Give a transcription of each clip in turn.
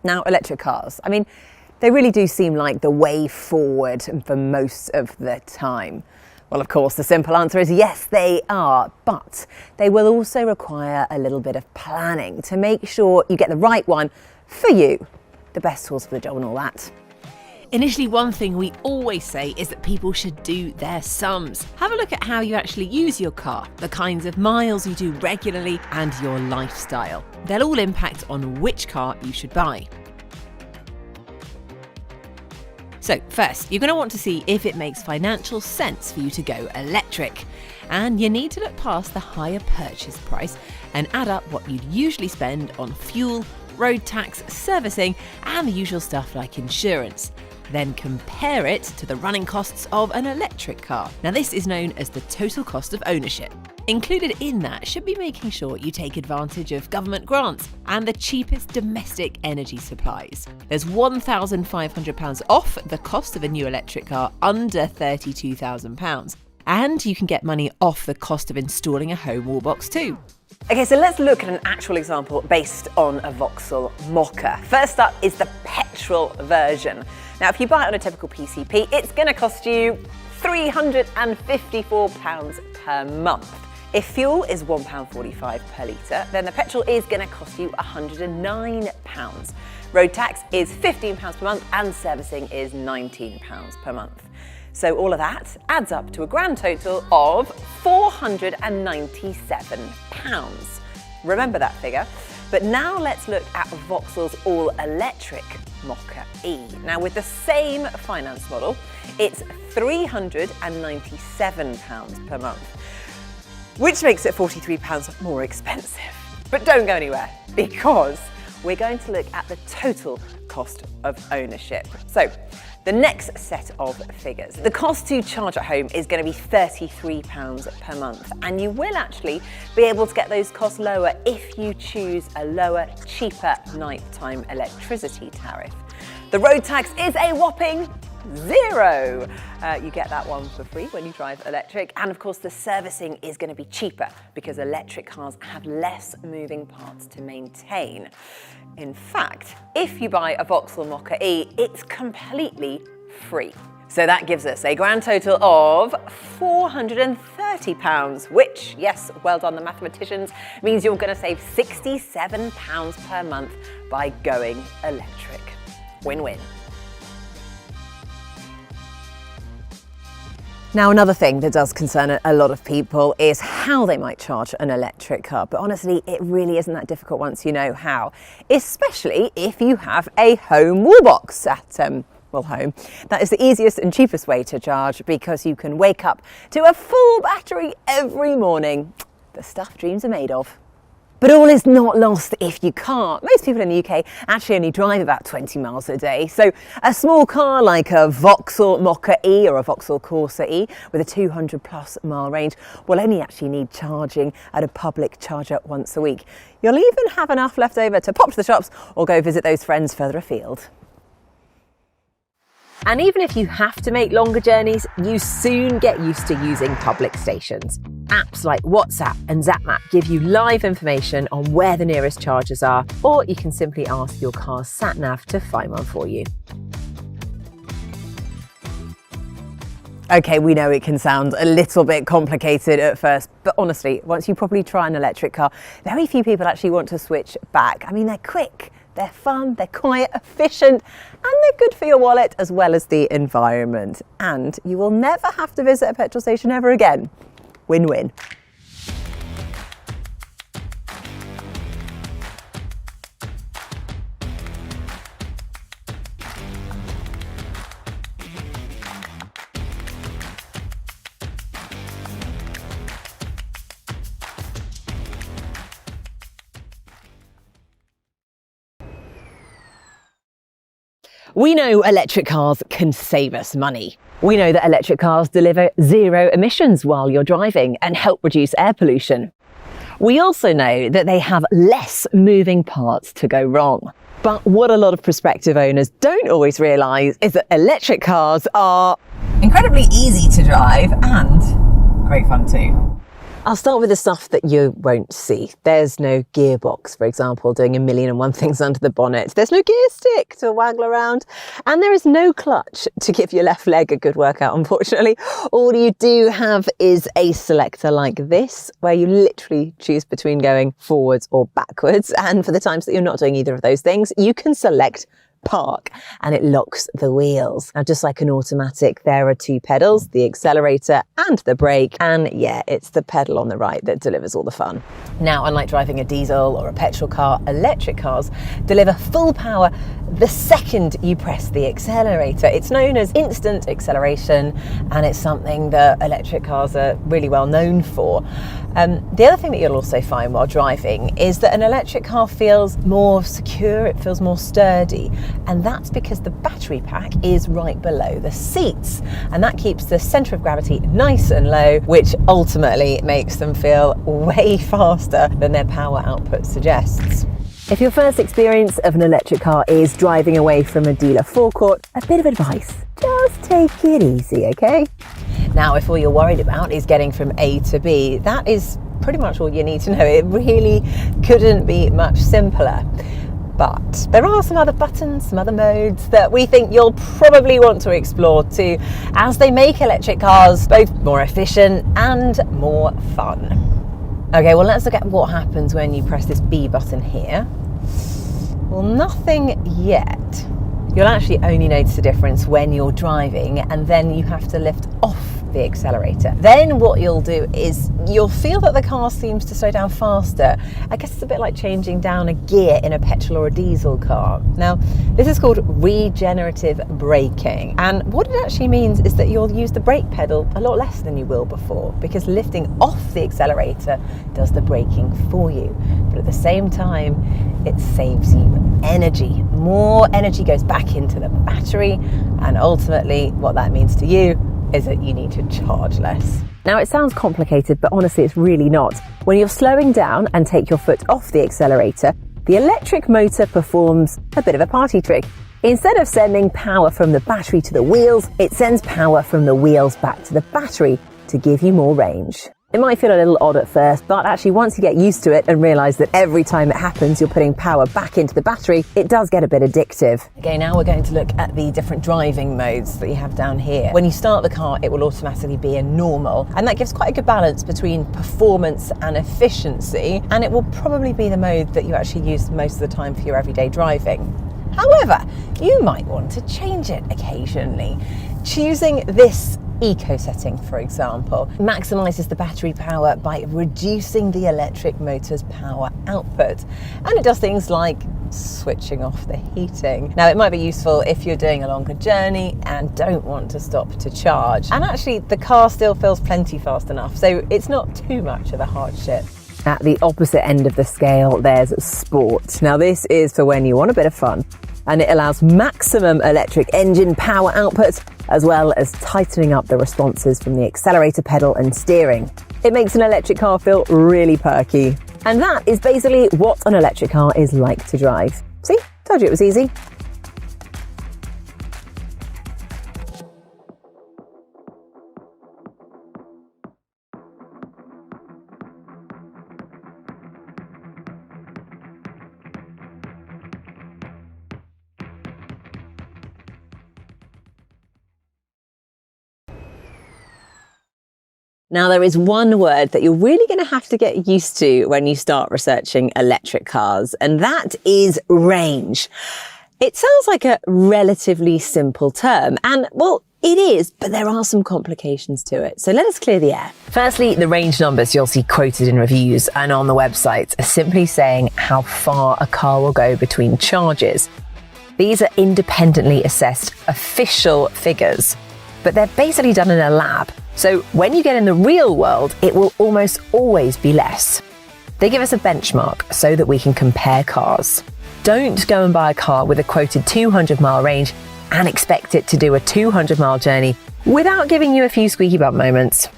Now, electric cars. I mean, they really do seem like the way forward for most of the time. Well, of course, the simple answer is yes, they are, but they will also require a little bit of planning to make sure you get the right one for you, the best tools for the job and all that. Initially, one thing we always say is that people should do their sums. Have a look at how you actually use your car, the kinds of miles you do regularly, and your lifestyle. They'll all impact on which car you should buy. So first, you're going to want to see if it makes financial sense for you to go electric. And you need to look past the higher purchase price and add up what you'd usually spend on fuel, road tax, servicing, and the usual stuff like insurance. Then compare it to the running costs of an electric car. Now, this is known as the total cost of ownership. Included in that should be making sure you take advantage of government grants and the cheapest domestic energy supplies. There's £1,500 off the cost of a new electric car under £32,000. And you can get money off the cost of installing a home wall box too. Okay, so let's look at an actual example based on a Vauxhall Mocha. First up is the petrol version. Now, if you buy it on a typical PCP, it's going to cost you £354 per month. If fuel is £1.45 per litre, then the petrol is going to cost you £109. Road tax is £15 per month and servicing is £19 per month. So all of that adds up to a grand total of £497. Remember that figure. But now let's look at Vauxhall's all-electric Mocha E. Now, with the same finance model, it's £397 per month, which makes it £43 more expensive. But don't go anywhere, because we're going to look at the total cost of ownership. So, the next set of figures. The cost to charge at home is going to be £33 per month, and you will actually be able to get those costs lower if you choose a lower, cheaper nighttime electricity tariff. The road tax is a whopping £0. You get that one for free when you drive electric, and of course the servicing is going to be cheaper because electric cars have less moving parts to maintain. In fact, if you buy a Vauxhall Mocha E, it's completely free. So that gives us a grand total of £430, which, yes, well done the mathematicians, means you're going to save £67 per month by going electric. Win-win. Now, another thing that does concern a lot of people is how they might charge an electric car. But honestly, it really isn't that difficult once you know how, especially if you have a home wall box at home. That is the easiest and cheapest way to charge, because you can wake up to a full battery every morning. The stuff dreams are made of. But all is not lost if you can't. Most people in the UK actually only drive about 20 miles a day. So a small car like a Vauxhall Mocha E or a Vauxhall Corsa E with a 200 plus mile range will only actually need charging at a public charger once a week. You'll even have enough left over to pop to the shops or go visit those friends further afield. And even if you have to make longer journeys, you soon get used to using public stations. Apps like WhatsApp and ZapMap give you live information on where the nearest chargers are, or you can simply ask your car's sat-nav to find one for you. Okay, we know it can sound a little bit complicated at first, but honestly, once you properly try an electric car, very few people actually want to switch back. I mean, they're quick. They're fun, they're quiet, efficient, and they're good for your wallet as well as the environment. And you will never have to visit a petrol station ever again. Win-win. We know electric cars can save us money. We know that electric cars deliver zero emissions while you're driving and help reduce air pollution. We also know that they have less moving parts to go wrong. But what a lot of prospective owners don't always realise is that electric cars are incredibly easy to drive and great fun too. I'll start with the stuff that you won't see. There's no gearbox, for example, doing 1,000,001 things under the bonnet. There's no gear stick to waggle around. And there is no clutch to give your left leg a good workout, unfortunately. All you do have is a selector like this, where you literally choose between going forwards or backwards. And for the times that you're not doing either of those things, you can select park and it locks the wheels. Now, just like an automatic, there are two pedals, the accelerator and the brake. And yeah, it's the pedal on the right that delivers all the fun. Now, unlike driving a diesel or a petrol car, electric cars deliver full power the second you press the accelerator. It's known as instant acceleration, and it's something that electric cars are really well known for. The other thing that you'll also find while driving is that an electric car feels more secure, it feels more sturdy, and that's because the battery pack is right below the seats, and that keeps the centre of gravity nice and low, which ultimately makes them feel way faster than their power output suggests. If your first experience of an electric car is driving away from a dealer forecourt, a bit of advice, just take it easy, okay? Now, if all you're worried about is getting from A to B, that is pretty much all you need to know. It really couldn't be much simpler. But there are some other buttons, some other modes that we think you'll probably want to explore too, as they make electric cars both more efficient and more fun. Okay, well, let's look at what happens when you press this B button here. Well, nothing yet. You'll actually only notice a difference when you're driving, and then you have to lift off the accelerator. Then what you'll do is you'll feel that the car seems to slow down faster. I guess it's a bit like changing down a gear in a petrol or a diesel car. Now, this is called regenerative braking, and what it actually means is that you'll use the brake pedal a lot less than you will before, because lifting off the accelerator does the braking for you. But at the same time, it saves you energy. More energy goes back into the battery, and ultimately what that means to you is that you need to charge less. Now, it sounds complicated, but honestly it's really not. When you're slowing down and take your foot off the accelerator, the electric motor performs a bit of a party trick. Instead of sending power from the battery to the wheels, it sends power from the wheels back to the battery to give you more range. It might feel a little odd at first, but actually once you get used to it and realise that every time it happens you're putting power back into the battery, it does get a bit addictive. Okay, now we're going to look at the different driving modes that you have down here. When you start the car, it will automatically be in normal, and that gives quite a good balance between performance and efficiency, and it will probably be the mode that you actually use most of the time for your everyday driving. However, you might want to change it occasionally. Choosing this eco setting, for example, maximises the battery power by reducing the electric motor's power output, and it does things like switching off the heating. Now, it might be useful if you're doing a longer journey and don't want to stop to charge, and actually the car still feels plenty fast enough, so it's not too much of a hardship. At the opposite end of the scale, there's sport. Now, this is for when you want a bit of fun, and it allows maximum electric engine power output, as well as tightening up the responses from the accelerator pedal and steering. It makes an electric car feel really perky. And that is basically what an electric car is like to drive. See? Told you it was easy. Now, there is one word that you're really going to have to get used to when you start researching electric cars, and that is range. It sounds like a relatively simple term, and well, it is, but there are some complications to it. So let us clear the air. Firstly, the range numbers you'll see quoted in reviews and on the websites are simply saying how far a car will go between charges. These are independently assessed official figures, but they're basically done in a lab. So when you get in the real world, it will almost always be less. They give us a benchmark so that we can compare cars. Don't go and buy a car with a quoted 200-mile range and expect it to do a 200-mile journey without giving you a few squeaky bump moments.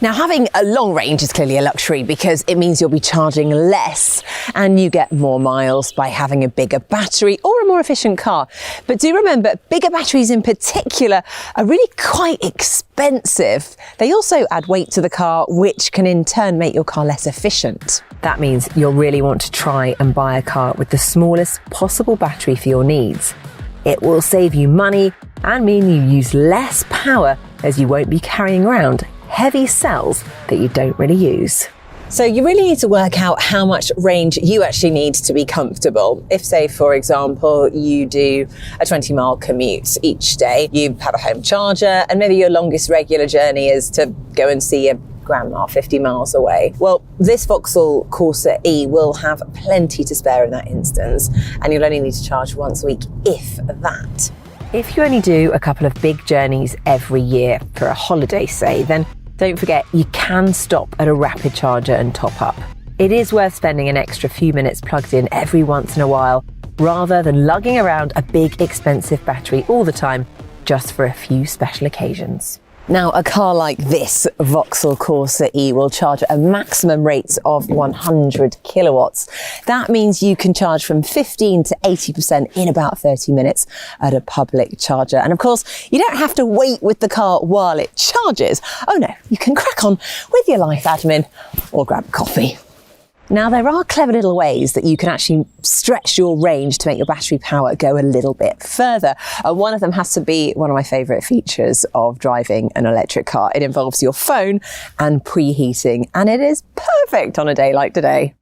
Now, having a long range is clearly a luxury because it means you'll be charging less and you get more miles by having a bigger battery or a more efficient car. But do remember, bigger batteries in particular are really quite expensive. They also add weight to the car, which can in turn make your car less efficient. That means you'll really want to try and buy a car with the smallest possible battery for your needs. It will save you money and mean you use less power, as you won't be carrying around heavy cells that you don't really use. So you really need to work out how much range you actually need to be comfortable. If, say, for example, you do a 20-mile commute each day, you have a home charger, and maybe your longest regular journey is to go and see your grandma 50 miles away. Well, this Vauxhall Corsa E will have plenty to spare in that instance, and you'll only need to charge once a week, if that. If you only do a couple of big journeys every year for a holiday, say, then don't forget you can stop at a rapid charger and top up. It is worth spending an extra few minutes plugged in every once in a while, rather than lugging around a big expensive battery all the time just for a few special occasions. Now, a car like this Vauxhall Corsa E will charge at a maximum rate of 100 kilowatts. That means you can charge from 15 to 80% in about 30 minutes at a public charger. And of course, you don't have to wait with the car while it charges. Oh no, you can crack on with your life admin or grab a coffee. Now, there are clever little ways that you can actually stretch your range to make your battery power go a little bit further. One of them has to be one of my favourite features of driving an electric car. It involves your phone and preheating, and it is perfect on a day like today.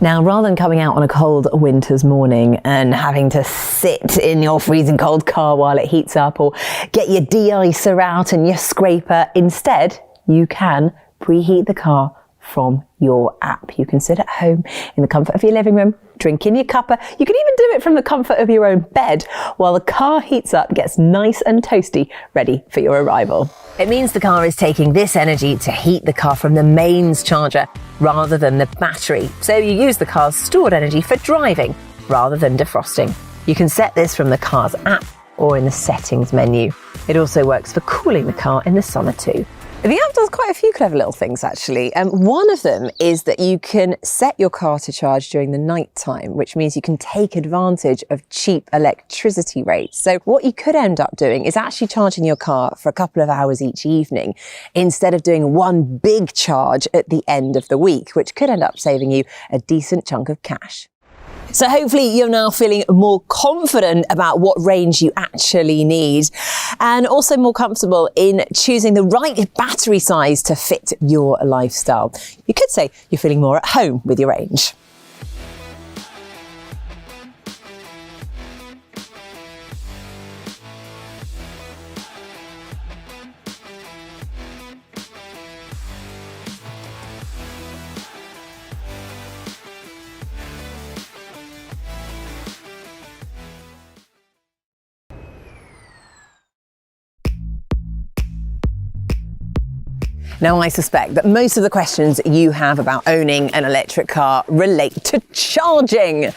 Now, rather than coming out on a cold winter's morning and having to sit in your freezing cold car while it heats up, or get your de-icer out and your scraper, instead, you can preheat the car from your app. You can sit at home in the comfort of your living room, drinking your cuppa. You can even do it from the comfort of your own bed while the car heats up, gets nice and toasty, ready for your arrival. It means the car is taking this energy to heat the car from the mains charger rather than the battery. So you use the car's stored energy for driving rather than defrosting. You can set this from the car's app or in the settings menu. It also works for cooling the car in the summer too. The app does quite a few clever little things, actually. One of them is that you can set your car to charge during the night time, which means you can take advantage of cheap electricity rates. So what you could end up doing is actually charging your car for a couple of hours each evening instead of doing one big charge at the end of the week, which could end up saving you a decent chunk of cash. So hopefully you're now feeling more confident about what range you actually need, and also more comfortable in choosing the right battery size to fit your lifestyle. You could say you're feeling more at home with your range. Now, I suspect that most of the questions you have about owning an electric car relate to charging.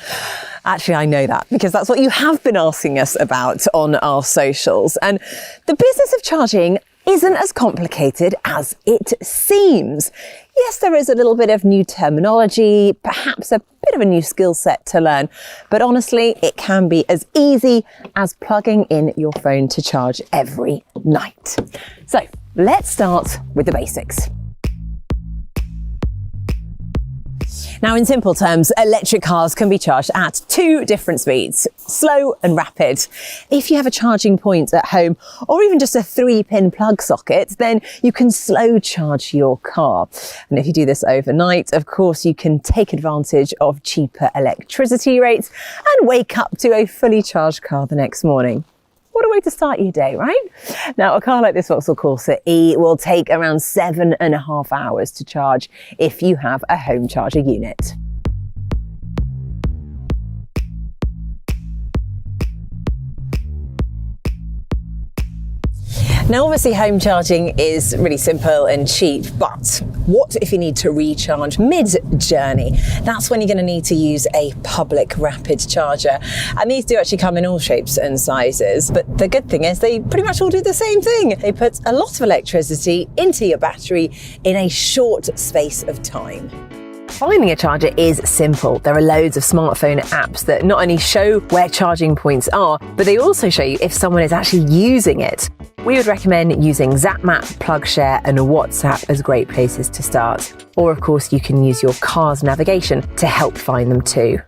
Actually, I know that because that's what you have been asking us about on our socials. And the business of charging isn't as complicated as it seems. Yes, there is a little bit of new terminology, perhaps a bit of a new skill set to learn, but honestly, it can be as easy as plugging in your phone to charge every night. So let's start with the basics. Now, in simple terms, electric cars can be charged at two different speeds, slow and rapid. If you have a charging point at home or even just a 3-pin plug socket, then you can slow charge your car. And if you do this overnight, of course, you can take advantage of cheaper electricity rates and wake up to a fully charged car the next morning. What a way to start your day, right? Now, a car like this Vauxhall Corsa E will take around 7.5 hours to charge if you have a home charger unit. Now, obviously home charging is really simple and cheap, but what if you need to recharge mid-journey? That's when you're going to need to use a public rapid charger. And these do actually come in all shapes and sizes, but the good thing is they pretty much all do the same thing. They put a lot of electricity into your battery in a short space of time. Finding a charger is simple. There are loads of smartphone apps that not only show where charging points are, but they also show you if someone is actually using it. We would recommend using ZapMap, PlugShare and WhatsApp as great places to start. Or of course you can use your car's navigation to help find them too.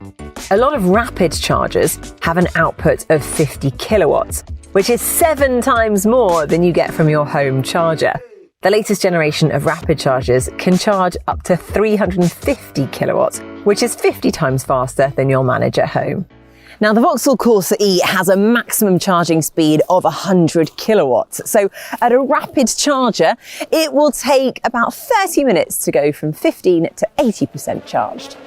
A lot of rapid chargers have an output of 50 kilowatts, which is 7 times more than you get from your home charger. The latest generation of rapid chargers can charge up to 350 kilowatts, which is 50 times faster than your manage at home. Now, the Vauxhall Corsa E has a maximum charging speed of 100 kilowatts. So at a rapid charger, it will take about 30 minutes to go from 15 to 80% charged.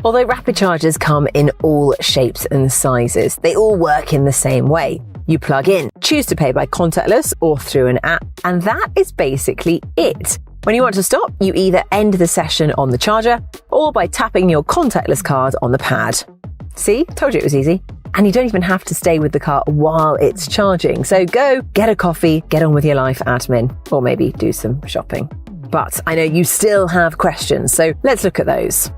Although rapid chargers come in all shapes and sizes, they all work in the same way. You plug in, choose to pay by contactless or through an app, and that is basically it. When you want to stop, you either end the session on the charger or by tapping your contactless card on the pad. See, told you it was easy. And you don't even have to stay with the car while it's charging. So go, get a coffee, get on with your life admin, or maybe do some shopping. But I know you still have questions, so let's look at those.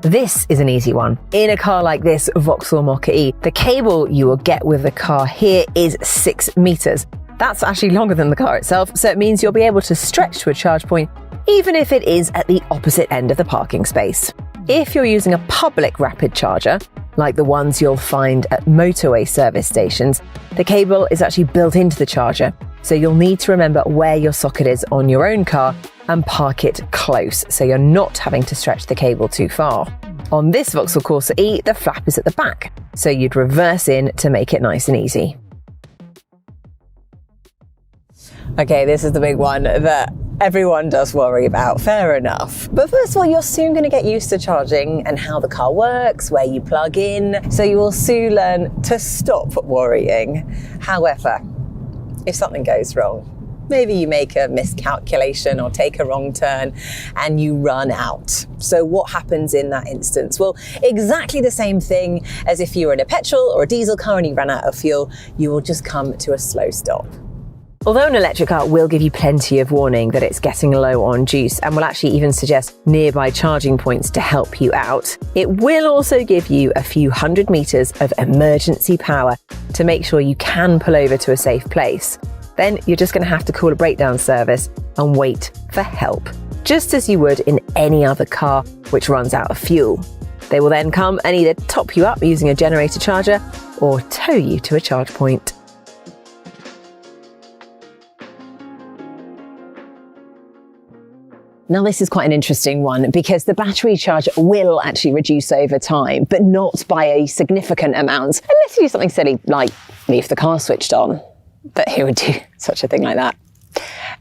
This is an easy one. In a car like this Vauxhall Mokka-e, the cable you will get with the car here is 6 meters. That's actually longer than the car itself, so it means you'll be able to stretch to a charge point even if it is at the opposite end of the parking space. If you're using a public rapid charger, like the ones you'll find at motorway service stations, the cable is actually built into the charger, so you'll need to remember where your socket is on your own car and park it close so you're not having to stretch the cable too far. On this Vauxhall Corsa E, the flap is at the back, so you'd reverse in to make it nice and easy. Okay, this is the big one that everyone does worry about, fair enough. But first of all, you're soon going to get used to charging and how the car works, where you plug in, so you will soon learn to stop worrying. However, if something goes wrong, maybe you make a miscalculation or take a wrong turn and you run out. So what happens in that instance? Well, exactly the same thing as if you were in a petrol or a diesel car and you ran out of fuel, you will just come to a slow stop. Although an electric car will give you plenty of warning that it's getting low on juice and will actually even suggest nearby charging points to help you out, it will also give you a few 100 meters of emergency power to make sure you can pull over to a safe place. Then you're just going to have to call a breakdown service and wait for help, just as you would in any other car which runs out of fuel. They will then come and either top you up using a generator charger or tow you to a charge point. Now, this is quite an interesting one because the battery charge will actually reduce over time, but not by a significant amount, unless you do something silly like leave the car switched on. But who would do such a thing like that?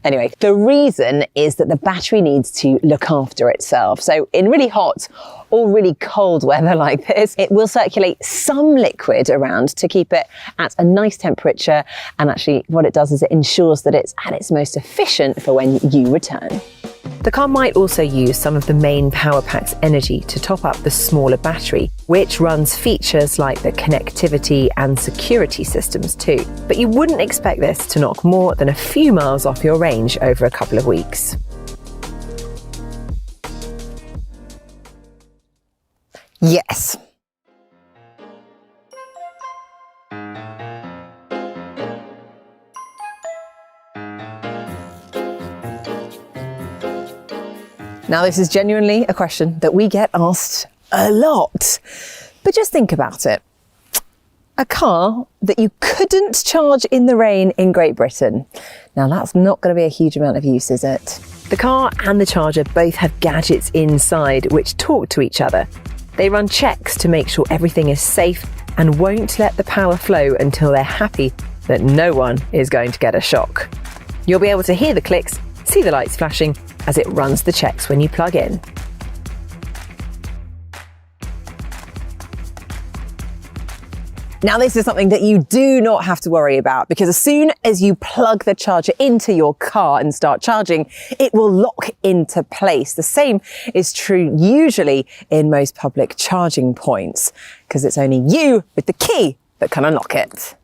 Anyway, the reason is that the battery needs to look after itself. So in really hot or really cold weather like this, it will circulate some liquid around to keep it at a nice temperature. And actually what it does is it ensures that it's at its most efficient for when you return. The car might also use some of the main power pack's energy to top up the smaller battery, which runs features like the connectivity and security systems too. But you wouldn't expect this to knock more than a few miles off your range over a couple of weeks. Yes. Now, this is genuinely a question that we get asked a lot, but just think about it. A car that you couldn't charge in the rain in Great Britain. Now, that's not going to be a huge amount of use, is it? The car and the charger both have gadgets inside which talk to each other. They run checks to make sure everything is safe and won't let the power flow until they're happy that no one is going to get a shock. You'll be able to hear the clicks, see the lights flashing as it runs the checks when you plug in. Now, this is something that you do not have to worry about, because as soon as you plug the charger into your car and start charging, it will lock into place. The same is true usually in most public charging points, because it's only you with the key that can unlock it.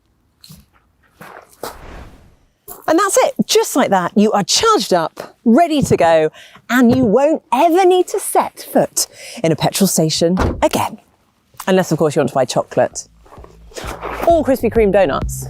And that's it. Just like that, you are charged up, ready to go, and you won't ever need to set foot in a petrol station again. Unless, of course, you want to buy chocolate or Krispy Kreme donuts.